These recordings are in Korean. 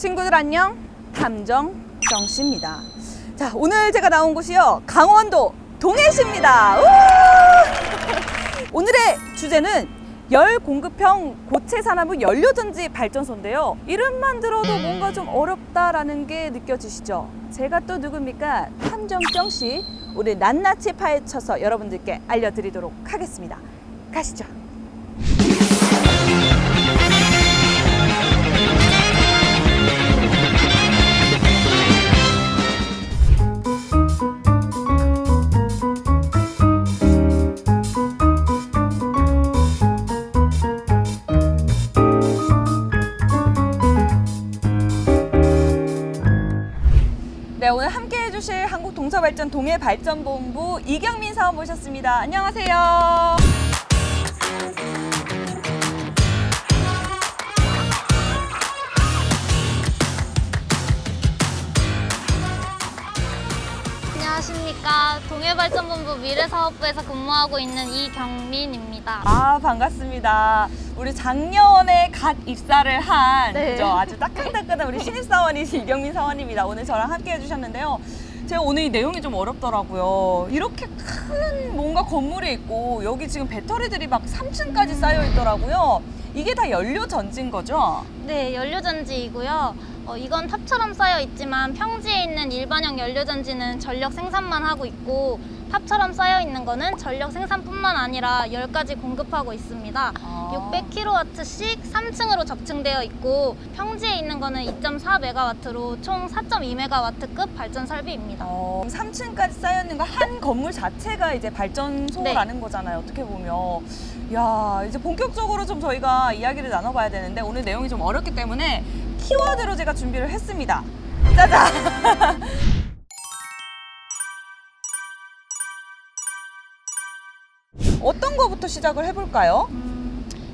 친구들 안녕, 탐정 정씨입니다. 자, 오늘 제가 나온 곳이요, 강원도 동해시입니다. 오늘의 주제는 열 공급형 고체 산화물 연료전지 발전소인데요. 이름만 들어도 뭔가 좀 어렵다라는 게 느껴지시죠? 제가 또 누굽니까? 탐정 정씨, 오늘 낱낱이 파헤쳐서 여러분들께 알려드리도록 하겠습니다. 가시죠. 네, 오늘 함께 해주실 한국동서발전 동해발전본부 이경민 사원 모셨습니다. 안녕하세요. 안녕하십니까. 동해발전본부 미래사업부에서 근무하고 있는 이경민입니다. 아, 반갑습니다. 우리 작년에 갓 입사를 한 네. 그죠? 아주 따끈따끈한 우리 신입사원이신 이경민 사원입니다. 오늘 저랑 함께 해주셨는데요. 제가 오늘 이 내용이 좀 어렵더라고요. 이렇게 큰 뭔가 건물이 있고 여기 지금 배터리들이 막 3층까지 쌓여 있더라고요. 이게 다 연료 전지인 거죠? 네, 연료전지이고요. 이건 탑처럼 쌓여 있지만 평지에 있는 일반형 연료전지는 전력 생산만 하고 있고, 탑처럼 쌓여 있는 거는 전력 생산뿐만 아니라 10가지 공급하고 있습니다. 600kW씩 3층으로 적층되어 있고, 평지에 있는 거는 2.4MW로 총 4.2MW급 발전 설비입니다. 3층까지 쌓여 있는 거 한 건물 자체가 이제 발전소라는 거잖아요. 어떻게 보면. 야, 이제 본격적으로 좀 저희가 이야기를 나눠봐야 되는데 오늘 내용이 좀 어렵기 때문에 키워드로 제가 준비를 했습니다. 짜잔! 어떤 거부터 시작을 해볼까요?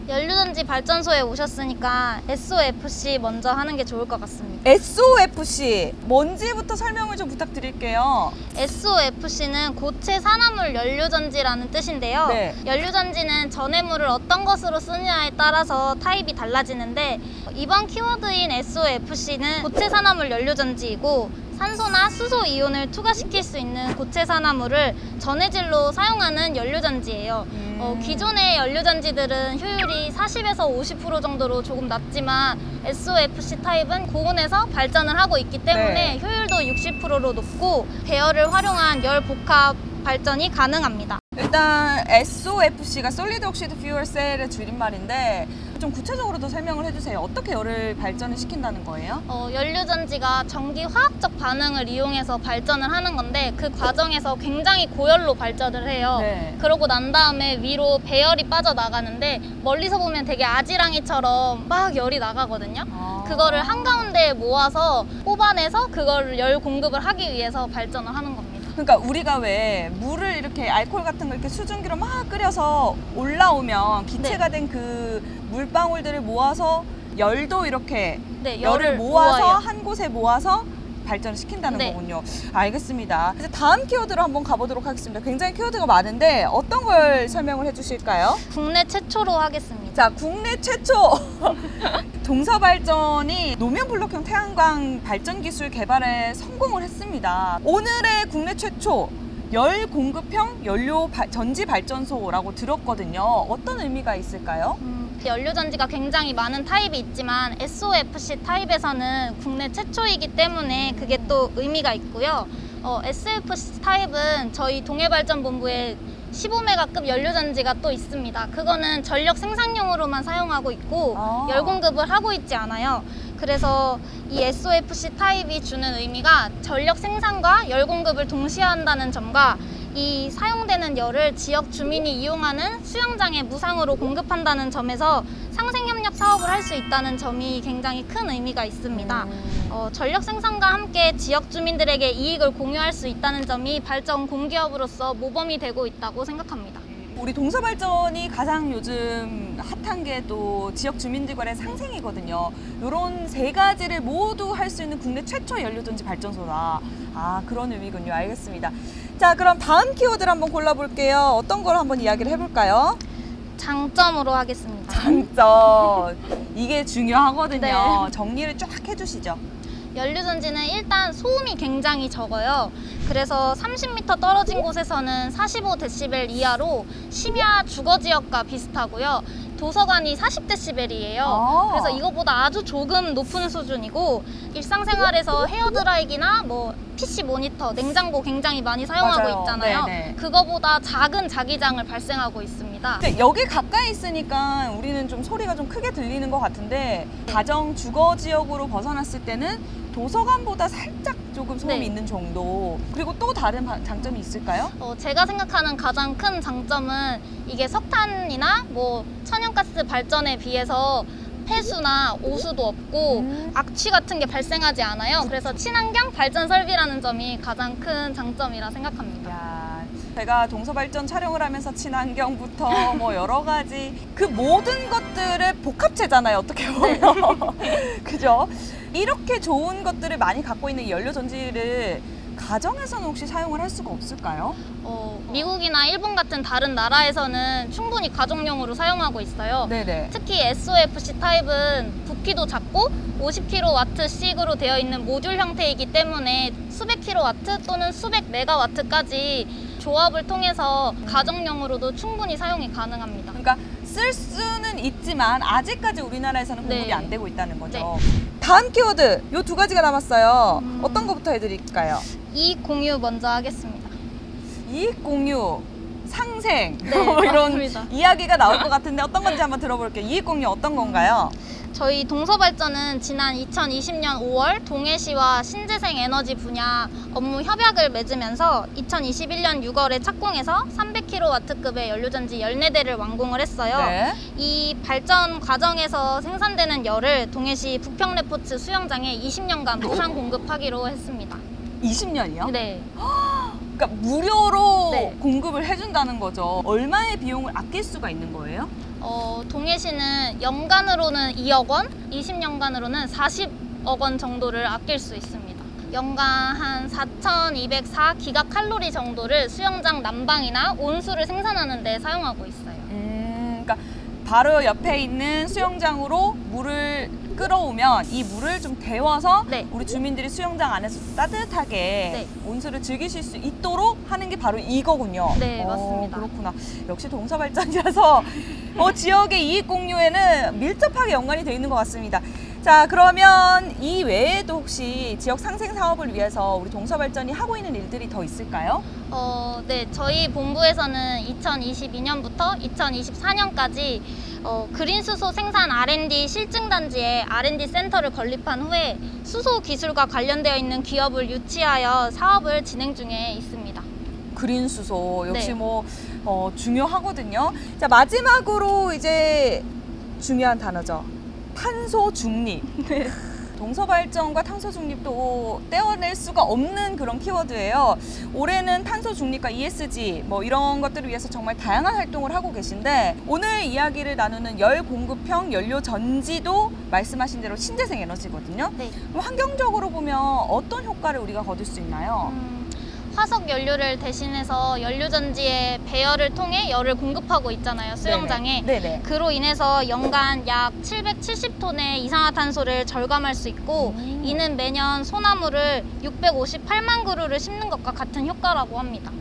연료전지 발전소에 오셨으니까 SOFC 먼저 하는 게 좋을 것 같습니다. SOFC, 뭔지부터 설명을 좀 부탁드릴게요. SOFC는 고체 산화물 연료전지라는 뜻인데요. 네. 연료전지는 전해물을 어떤 것으로 쓰느냐에 따라서 타입이 달라지는데, 이번 키워드인 SOFC는 고체 산화물 연료전지이고, 산소나 수소 이온을 투과시킬 수 있는 고체 산화물을 전해질로 사용하는 연료전지예요. 기존의 연료전지들은 효율이 40에서 50% 정도로 조금 낮지만 SOFC 타입은 고온에서 발전을 하고 있기 때문에 네. 효율도 60%로 높고 배열을 활용한 열 복합 발전이 가능합니다. 일단 SOFC가 솔리드 옥시드 퓨얼 셀의 줄임말인데 좀 구체적으로 더 설명을 해주세요. 어떻게 열을 발전을 시킨다는 거예요? 연료전지가 전기 화학적 반응을 이용해서 발전을 하는 건데, 그 과정에서 굉장히 고열로 발전을 해요. 네. 그러고 난 다음에 위로 배열이 빠져나가는데, 멀리서 보면 되게 아지랑이처럼 막 열이 나가거든요. 그거를 한가운데에 모아서 뽑아내서 그걸 열 공급을 하기 위해서 발전을 하는 겁니다. 그러니까 우리가 왜 물을 이렇게 알코올 같은 거 이렇게 수증기로 막 끓여서 올라오면 기체가 된 그 물방울들을 모아서 열도 이렇게 네, 열을 모아서 모아요. 한 곳에 모아서 발전을 시킨다는 네. 거군요. 알겠습니다. 이제 다음 키워드로 한번 가보도록 하겠습니다. 굉장히 키워드가 많은데 어떤 걸 설명을 해주실까요? 국내 최초로 하겠습니다. 자, 국내 최초 동서발전이 노면 블록형 태양광 발전 기술 개발에 성공을 했습니다. 오늘의 국내 최초 열 공급형 연료 전지 발전소라고 들었거든요. 어떤 의미가 있을까요? 연료전지가 굉장히 많은 타입이 있지만 SOFC 타입에서는 국내 최초이기 때문에 그게 또 의미가 있고요. SOFC 타입은 저희 동해발전본부에 15메가급 연료전지가 또 있습니다. 그거는 전력 생산용으로만 사용하고 있고 열 공급을 하고 있지 않아요. 그래서 이 SOFC 타입이 주는 의미가 전력 생산과 열 공급을 동시에 한다는 점과 이 사용되는 열을 지역 주민이 이용하는 수영장에 무상으로 공급한다는 점에서 상생협력 사업을 할 수 있다는 점이 굉장히 큰 의미가 있습니다. 전력 생산과 함께 지역 주민들에게 이익을 공유할 수 있다는 점이 발전 공기업으로서 모범이 되고 있다고 생각합니다. 우리 동서발전이 가장 요즘 핫한 게 또 지역 주민들 간의 상생이거든요. 이런 세 가지를 모두 할 수 있는 국내 최초 연료전지 발전소다. 아, 그런 의미군요. 알겠습니다. 자, 그럼 다음 키워드를 한번 골라볼게요. 어떤 걸 한번 이야기를 해볼까요? 장점으로 하겠습니다. 장점. 이게 중요하거든요. 네. 정리를 쫙 해주시죠. 연료전지는 일단 소음이 굉장히 적어요. 그래서 30m 떨어진 곳에서는 45dB 이하로 심야 주거지역과 비슷하고요. 도서관이 40dB이에요. 아. 그래서 이거보다 아주 조금 높은 수준이고, 일상생활에서 헤어드라이기나 뭐 PC 모니터, 냉장고 굉장히 많이 사용하고 맞아요. 있잖아요. 네네. 그거보다 작은 자기장을 발생하고 있습니다. 근데 여기 가까이 있으니까 우리는 좀 소리가 좀 크게 들리는 것 같은데, 가정 주거 지역으로 벗어났을 때는 도서관보다 살짝 조금 소음이 네. 있는 정도. 그리고 또 다른 장점이 있을까요? 제가 생각하는 가장 큰 장점은 이게 석탄이나 뭐 천연가스 발전에 비해서 폐수나 오수도 없고 악취 같은 게 발생하지 않아요. 그래서 친환경 발전 설비라는 점이 가장 큰 장점이라 생각합니다. 야, 제가 동서발전 촬영을 하면서 친환경부터 뭐 여러 가지 그 모든 것들의 복합체잖아요. 어떻게 보면. 그죠? 이렇게 좋은 것들을 많이 갖고 있는 이 연료전지를 가정에서는 혹시 사용을 할 수가 없을까요? 미국이나 일본 같은 다른 나라에서는 충분히 가정용으로 사용하고 있어요. 네네. 특히 SOFC 타입은 부피도 작고 50kW씩으로 되어 있는 모듈 형태이기 때문에 수백 킬로와트 또는 수백 메가와트까지 조합을 통해서 가정용으로도 충분히 사용이 가능합니다. 그러니까 쓸 수는 있지만 아직까지 우리나라에서는 공급이 네. 안 되고 있다는 거죠. 다음 키워드 요 두 가지가 남았어요. 어떤 거부터 해드릴까요? 이익 공유 먼저 하겠습니다. 이익 공유, 상생 네, 뭐 이런 맞습니다. 이야기가 나올 것 같은데 어떤 건지 한번 들어볼게요. 이익 공유 어떤 건가요? 저희 동서발전은 지난 2020년 5월 동해시와 신재생 에너지 분야 업무 협약을 맺으면서 2021년 6월에 착공해서 300kW급의 연료전지 14대를 완공을 했어요. 네. 이 발전 과정에서 생산되는 열을 동해시 북평레포츠 수영장에 20년간 무상 공급하기로 했습니다. 20년이요? 네. 그러니까 무료로 네. 공급을 해준다는 거죠. 얼마의 비용을 아낄 수가 있는 거예요? 동해시는 연간으로는 2억 원, 20년간으로는 40억 원 정도를 아낄 수 있습니다. 연간 한 4,204 기가칼로리 정도를 수영장 난방이나 온수를 생산하는 데 사용하고 있어요. 그러니까 바로 옆에 있는 수영장으로 물을 끌어오면 이 물을 좀 데워서 네. 우리 주민들이 수영장 안에서 따뜻하게 네. 온수를 즐기실 수 있도록 하는 게 바로 이거군요. 네, 맞습니다. 그렇구나. 역시 동서발전이라서 지역의 이익 공유에는 밀접하게 연관이 되어 있는 것 같습니다. 자, 그러면 이 외에도 혹시 지역 상생 사업을 위해서 우리 동서발전이 하고 있는 일들이 더 있을까요? 네, 저희 본부에서는 2022년부터 2024년까지 그린 수소 생산 R&D 실증단지에 R&D 센터를 건립한 후에 수소 기술과 관련되어 있는 기업을 유치하여 사업을 진행 중에 있습니다. 그린 수소 역시 네. 중요하거든요. 자, 마지막으로 이제 중요한 단어죠. 탄소 중립. 동서발전과 탄소 중립도 떼어낼 수가 없는 그런 키워드예요. 올해는 탄소 중립과 ESG 뭐 이런 것들을 위해서 정말 다양한 활동을 하고 계신데, 오늘 이야기를 나누는 열 공급형 연료 전지도 말씀하신 대로 신재생 에너지거든요. 네. 그럼 환경적으로 보면 어떤 효과를 우리가 거둘 수 있나요? 화석 연료를 대신해서 연료전지에 배열을 통해 열을 공급하고 있잖아요, 수영장에. 네네. 그로 인해서 연간 약 770톤의 이산화탄소를 절감할 수 있고, 이는 매년 소나무를 658만 그루를 심는 것과 같은 효과라고 합니다.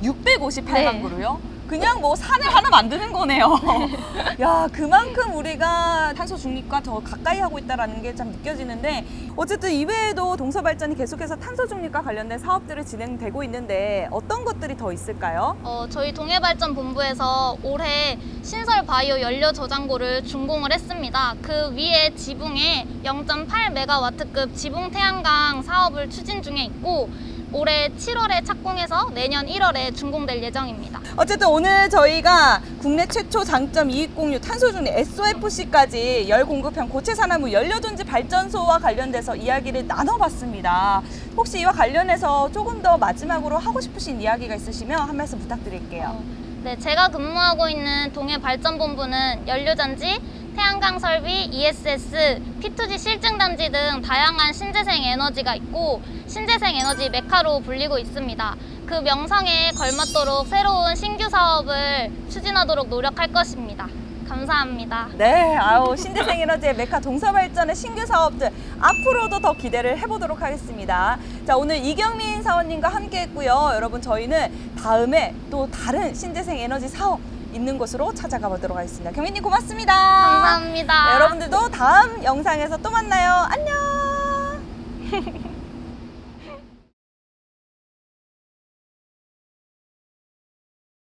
658만 네. 그루요? 그냥 뭐 산을 하나 만드는 거네요. 야, 그만큼 우리가 탄소 중립과 더 가까이 하고 있다는 게 참 느껴지는데, 어쨌든 이외에도 동서발전이 계속해서 탄소 중립과 관련된 사업들을 진행되고 있는데 어떤 것들이 더 있을까요? 저희 동해발전본부에서 올해 신설 바이오 연료 저장고를 준공을 했습니다. 그 위에 지붕에 0.8메가와트급 지붕 태양광 사업을 추진 중에 있고, 올해 7월에 착공해서 내년 1월에 준공될 예정입니다. 어쨌든 오늘 저희가 국내 최초 장점 이익 공유 탄소 중립 SOFC까지 열 공급형 고체 산화물 연료전지 발전소와 관련돼서 이야기를 나눠봤습니다. 혹시 이와 관련해서 조금 더 마지막으로 하고 싶으신 이야기가 있으시면 한 말씀 부탁드릴게요. 네, 제가 근무하고 있는 동해발전본부는 연료전지, 태양광 설비, ESS, P2G 실증단지 등 다양한 신재생 에너지가 있고, 신재생 에너지 메카로 불리고 있습니다. 그 명성에 걸맞도록 새로운 신규 사업을 추진하도록 노력할 것입니다. 감사합니다. 네, 아우 신재생 에너지의 메카 동서발전의 신규 사업들 앞으로도 더 기대를 해보도록 하겠습니다. 자, 오늘 이경민 사원님과 함께했고요. 여러분 저희는 다음에 또 다른 신재생 에너지 사업 있는 곳으로 찾아가 보도록 하겠습니다. 경민님 고맙습니다. 감사합니다. 네, 여러분들도 다음 영상에서 또 만나요. 안녕.